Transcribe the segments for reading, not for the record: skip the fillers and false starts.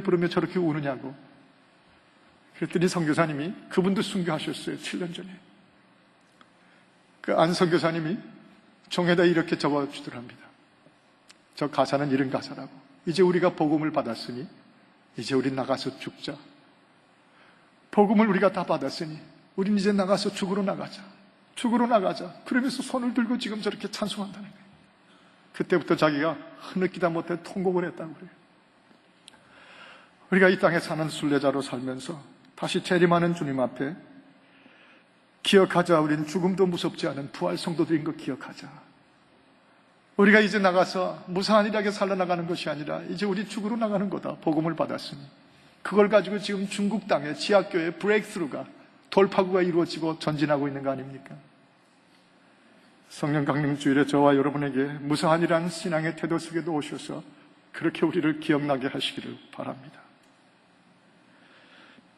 부르며 저렇게 우느냐고. 그랬더니 선교사님이, 그분도 순교하셨어요. 7년 전에. 그 안 선교사님이 종에다 이렇게 적어주더랍니다. 저 가사는 이런 가사라고. 이제 우리가 복음을 받았으니 이제 우리 나가서 죽자. 복음을 우리가 다 받았으니 우린 이제 나가서 죽으러 나가자. 죽으러 나가자. 그러면서 손을 들고 지금 저렇게 찬송한다는 거예요. 그때부터 자기가 흐느끼다 못해 통곡을 했다고 그래요. 우리가 이 땅에 사는 순례자로 살면서 다시 재림하는 주님 앞에 기억하자. 우린 죽음도 무섭지 않은 부활 성도들인 거 기억하자. 우리가 이제 나가서 무사한 일하게 살아나가는 것이 아니라 이제 우리 죽으러 나가는 거다. 복음을 받았으니. 그걸 가지고 지금 중국 땅에 지하교회 브레이크스루가, 돌파구가 이루어지고 전진하고 있는 거 아닙니까? 성령 강림 주일에 저와 여러분에게 무사한이라는 신앙의 태도 속에도 오셔서 그렇게 우리를 기억나게 하시기를 바랍니다.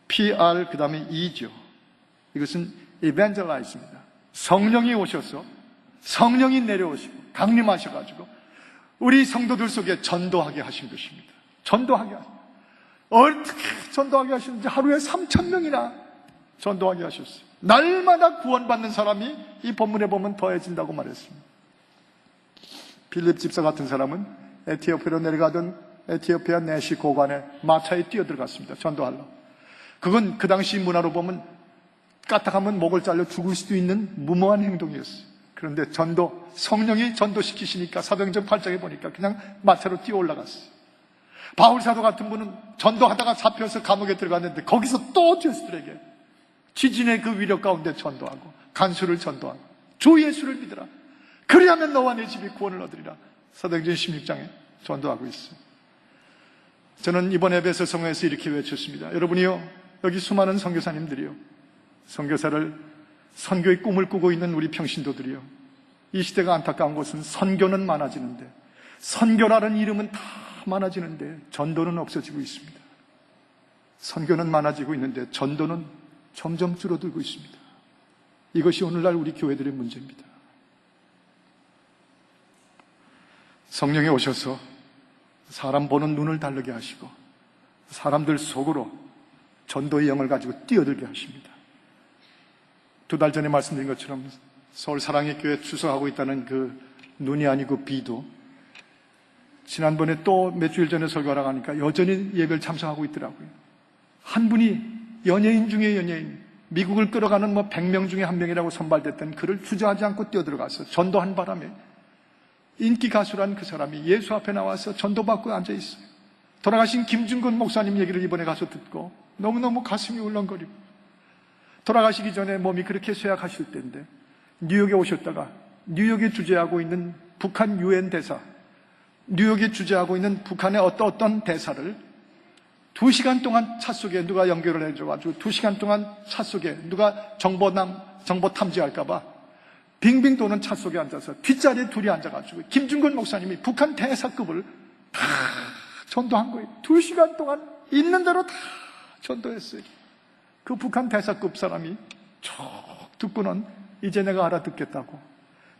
PR 그 다음에 E죠. 이것은 evangelize입니다. 성령이 오셔서, 성령이 내려오시고 강림하셔가지고 우리 성도들 속에 전도하게 하신 것입니다. 전도하게 하신. 어떻게 전도하게 하시는지 하루에 3,000명이나 전도하게 하셨어요. 날마다 구원받는 사람이 이 본문에 보면 더해진다고 말했습니다. 빌립 집사 같은 사람은 에티오피아로 내려가던 에티오피아 내시 고관에 마차에 뛰어들어갔습니다. 전도하러. 그건 그 당시 문화로 보면 까딱하면 목을 잘려 죽을 수도 있는 무모한 행동이었어요. 그런데 성령이 전도시키시니까 사도행전 8장에 보니까 그냥 마차로 뛰어 올라갔어요. 바울사도 같은 분은 전도하다가 잡혀서 감옥에 들어갔는데 거기서 또 죄수들에게 지진의 그 위력 가운데 전도하고 간수를 전도하고 주 예수를 믿으라. 그리하면 너와 내 집이 구원을 얻으리라. 사도행전 16장에 전도하고 있어요. 저는 이번 에베소 성회에서 이렇게 외쳤습니다. 여러분이요, 여기 수많은 선교사님들이요, 선교의 꿈을 꾸고 있는 우리 평신도들이요, 이 시대가 안타까운 것은 선교는 많아지는데, 선교라는 이름은 다 많아지는데 전도는 없어지고 있습니다. 선교는 많아지고 있는데 전도는 점점 줄어들고 있습니다. 이것이 오늘날 우리 교회들의 문제입니다. 성령이 오셔서 사람 보는 눈을 다르게 하시고 사람들 속으로 전도의 영을 가지고 뛰어들게 하십니다. 2달 전에 말씀드린 것처럼 서울 사랑의 교회 추수하고 있다는 그 눈이 아니고 비도 지난번에 또 몇 주일 전에 설교하러 가니까 여전히 예배를 참석하고 있더라고요. 한 분이 연예인 중에 연예인, 미국을 끌어가는 100명 중에 한 명이라고 선발됐던 그를 주저하지 않고 뛰어들어가서 전도한 바람에 인기 가수란 그 사람이 예수 앞에 나와서 전도받고 앉아있어요. 돌아가신 김준건 목사님 얘기를 이번에 가서 듣고 너무너무 가슴이 울렁거리고, 돌아가시기 전에 몸이 그렇게 쇠약하실 때인데 뉴욕에 오셨다가 뉴욕에 주재하고 있는 북한 유엔 대사, 뉴욕에 주재하고 있는 북한의 어떤 대사를 2시간 동안 차 속에 누가 연결을 해줘가지고 2시간 동안 차 속에 누가 정보 탐지할까봐 빙빙 도는 차 속에 앉아서 뒷자리에 둘이 앉아가지고 김준건 목사님이 북한 대사급을 다 전도한 거예요. 2시간 동안 있는 대로 다 전도했어요. 그 북한 대사급 사람이 쭉 듣고는 이제 내가 알아듣겠다고,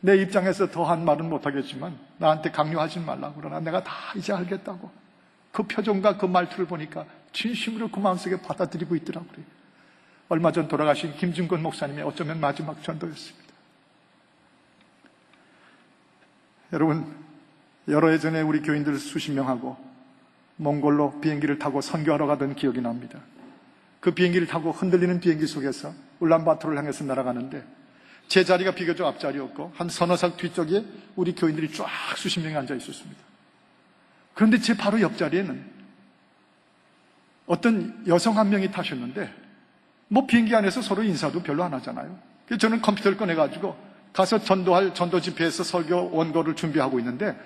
내 입장에서 더한 말은 못하겠지만 나한테 강요하지 말라고, 그러나 내가 다 이제 알겠다고, 그 표정과 그 말투를 보니까 진심으로 그 마음속에 받아들이고 있더라고요. 얼마 전 돌아가신 김준건 목사님의 어쩌면 마지막 전도였습니다. 여러분, 여러 해 전에 우리 교인들 수십 명하고 몽골로 비행기를 타고 선교하러 가던 기억이 납니다. 그 비행기를 타고 흔들리는 비행기 속에서 울란바토를 향해서 날아가는데 제 자리가 비교적 앞자리였고 한 서너 석 뒤쪽에 우리 교인들이 쫙 수십 명이 앉아 있었습니다. 그런데 제 바로 옆자리에는 어떤 여성 한 명이 타셨는데 비행기 안에서 서로 인사도 별로 안 하잖아요. 그래서 저는 컴퓨터를 꺼내가지고 가서 전도할 전도 집회에서 설교 원고를 준비하고 있는데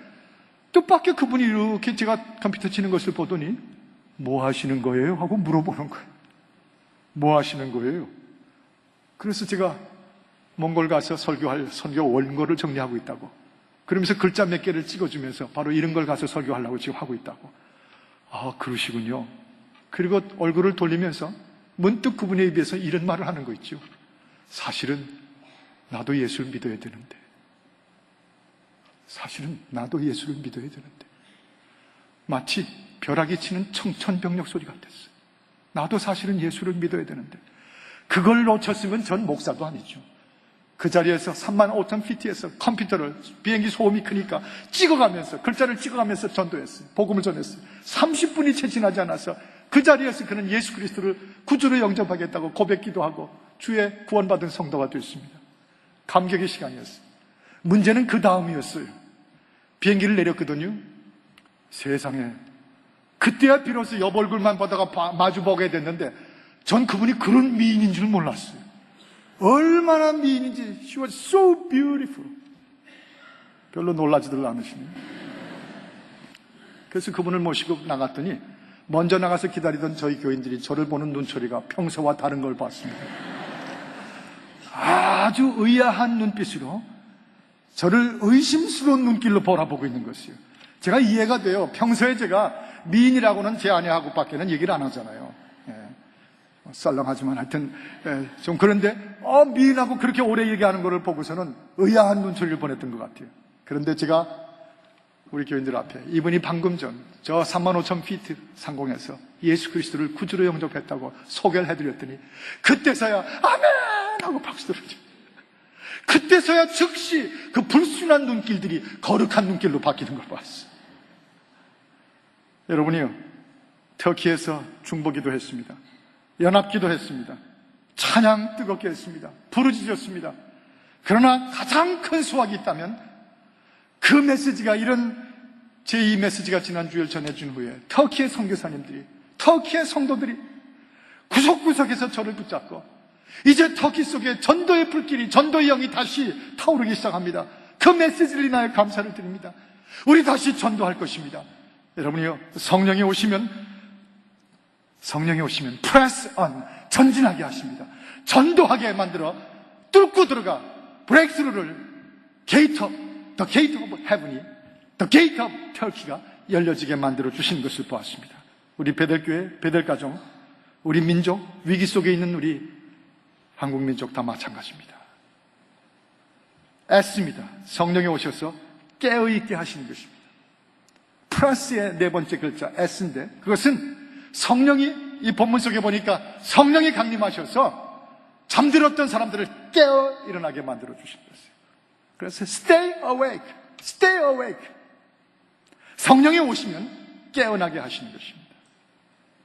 뜻밖의 그분이 이렇게 제가 컴퓨터 치는 것을 보더니 뭐 하시는 거예요? 하고 물어보는 거예요. 뭐 하시는 거예요? 그래서 제가 몽골 가서 설교할 선교 원고를 정리하고 있다고, 그러면서 글자 몇 개를 찍어주면서 바로 이런 걸 가서 설교하려고 지금 하고 있다고. 아, 그러시군요. 그리고 얼굴을 돌리면서 문득 그분의 입에서 이런 말을 하는 거 있죠. 사실은 나도 예수를 믿어야 되는데. 사실은 나도 예수를 믿어야 되는데. 마치 벼락이 치는 청천벽력 소리 같았어요. 나도 사실은 예수를 믿어야 되는데 그걸 놓쳤으면 전 목사도 아니죠. 그 자리에서 35,000피트에서 컴퓨터를, 비행기 소음이 크니까 찍어가면서, 글자를 찍어가면서 전도했어요. 복음을 전했어요. 30분이 채 지나지 않아서 그 자리에서 그는 예수 그리스도를 구주로 영접하겠다고 고백기도 하고 주의 구원받은 성도가 됐습니다. 감격의 시간이었어요. 문제는 그 다음이었어요. 비행기를 내렸거든요. 세상에, 그때야 비로소 옆 얼굴만 보다가 마주보게 됐는데 전 그분이 그런 미인인 줄 몰랐어요. 얼마나 미인인지. She was so beautiful. 별로 놀라지들 않으시네요. 그래서 그분을 모시고 나갔더니 먼저 나가서 기다리던 저희 교인들이 저를 보는 눈초리가 평소와 다른 걸 봤습니다. 아주 의아한 눈빛으로 저를 의심스러운 눈길로 바라보고 있는 것이에요. 제가 이해가 돼요. 평소에 제가 미인이라고는 제 아내하고 밖에는 얘기를 안 하잖아요. 썰렁하지만 하여튼 좀 그런데 미인하고 그렇게 오래 얘기하는 것을 보고서는 의아한 눈초리를 보냈던 것 같아요. 그런데 제가 우리 교인들 앞에 이분이 방금 전 저 35,000피트 상공에서 예수 그리스도를 구주로 영접했다고 소개를 해드렸더니 그때서야 아멘 하고 박수 들었죠. 그때서야 즉시 그 불순한 눈길들이 거룩한 눈길로 바뀌는 걸 봤어요. 여러분이요, 터키에서 중보기도 했습니다. 연합기도 했습니다. 찬양 뜨겁게 했습니다. 부르짖었습니다. 그러나 가장 큰 수확이 있다면 그 메시지가, 이런 제2 메시지가 지난주에 전해준 후에 터키의 선교사님들이, 터키의 성도들이 구석구석에서 저를 붙잡고 이제 터키 속에 전도의 불길이, 전도의 영이 다시 타오르기 시작합니다. 그 메시지를 인하여 감사를 드립니다. 우리 다시 전도할 것입니다. 여러분이요, 성령이 오시면 press on, 전진하게 하십니다. 전도하게 만들어 뚫고 들어가 브레이크스루를 the gate of heaven이, the gate of Turkey가 열려지게 만들어 주신 것을 보았습니다. 우리 베델교회, 베델가정, 우리 민족, 위기 속에 있는 우리 한국 민족 다 마찬가지입니다. 애씁니다. 성령이 오셔서 깨어있게 하시는 것입니다. 프라스의 네 번째 글자 S인데, 그것은 성령이, 이 본문 속에 보니까 성령이 강림하셔서 잠들었던 사람들을 깨어 일어나게 만들어 주신 것이에요. 그래서 stay awake, stay awake. 성령이 오시면 깨어나게 하시는 것입니다.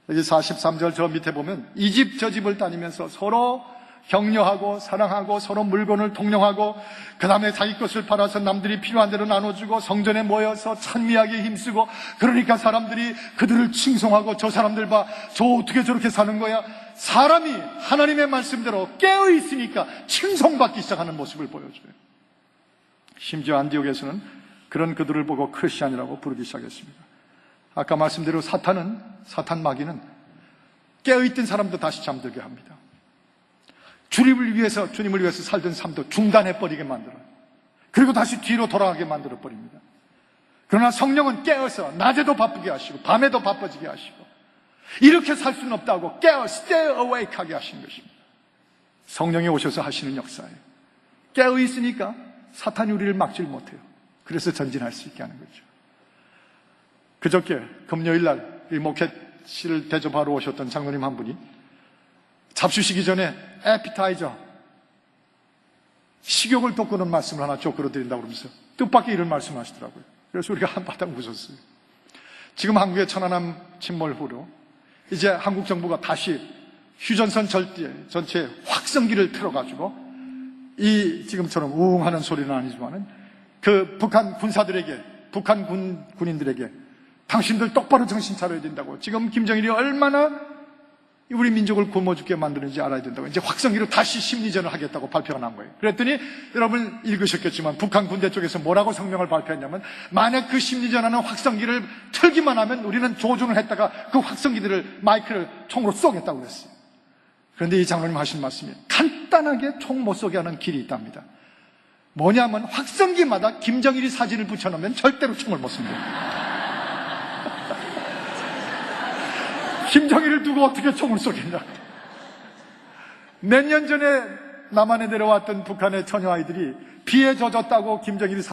여기 43절 저 밑에 보면 이 집 저 집을 다니면서 서로 격려하고 사랑하고 서로 물건을 동령하고 그 다음에 자기 것을 팔아서 남들이 필요한 대로 나눠주고 성전에 모여서 찬미하게 힘쓰고, 그러니까 사람들이 그들을 칭송하고 저 사람들 봐, 저 어떻게 저렇게 사는 거야. 사람이 하나님의 말씀대로 깨어있으니까 칭송받기 시작하는 모습을 보여줘요. 심지어 안디옥에서는 그런 그들을 보고 크리스찬이라고 부르기 시작했습니다. 아까 말씀대로 사탄 마귀는 깨어있던 사람도 다시 잠들게 합니다. 주님을 위해서 살던 삶도 중단해버리게 만들어요. 그리고 다시 뒤로 돌아가게 만들어버립니다. 그러나 성령은 깨어서 낮에도 바쁘게 하시고 밤에도 바빠지게 하시고, 이렇게 살 수는 없다고 깨어 stay awake 하게 하신 것입니다. 성령이 오셔서 하시는 역사예요. 깨어있으니까 사탄이 우리를 막질 못해요. 그래서 전진할 수 있게 하는 거죠. 그저께 금요일날 이 목회실을 대접하러 오셨던 장로님 한 분이 잡수시기 전에 에피타이저, 식욕을 돋구는 말씀을 하나 쫓겨 드린다고 그러면서 뜻밖의 이런 말씀을 하시더라고요. 그래서 우리가 한바탕 웃었어요. 지금 한국의 천안함 침몰 후로 이제 한국 정부가 다시 휴전선 전체 확성기를 틀어가지고, 이 지금처럼 우웅하는 소리는 아니지만은 그 북한 군사들에게, 북한 군인들에게 당신들 똑바로 정신 차려야 된다고, 지금 김정일이 얼마나 우리 민족을 굶어 죽게 만드는지 알아야 된다고 이제 확성기로 다시 심리전을 하겠다고 발표가 난 거예요. 그랬더니 여러분 읽으셨겠지만 북한 군대 쪽에서 뭐라고 성명을 발표했냐면, 만약 그 심리전하는 확성기를 틀기만 하면 우리는 조준을 했다가 그 확성기들을 마이크를 총으로 쏘겠다고 그랬어요. 그런데 이 장로님 하신 말씀이 간단하게 총 못 쏘게 하는 길이 있답니다. 뭐냐면 확성기마다 김정일이 사진을 붙여놓으면 절대로 총을 못 쏩니다. 김정일을 두고 어떻게 총을 쏘겠냐. 몇 년 전에 남한에 내려왔던 북한의 처녀 아이들이 비에 젖었다고 김정일이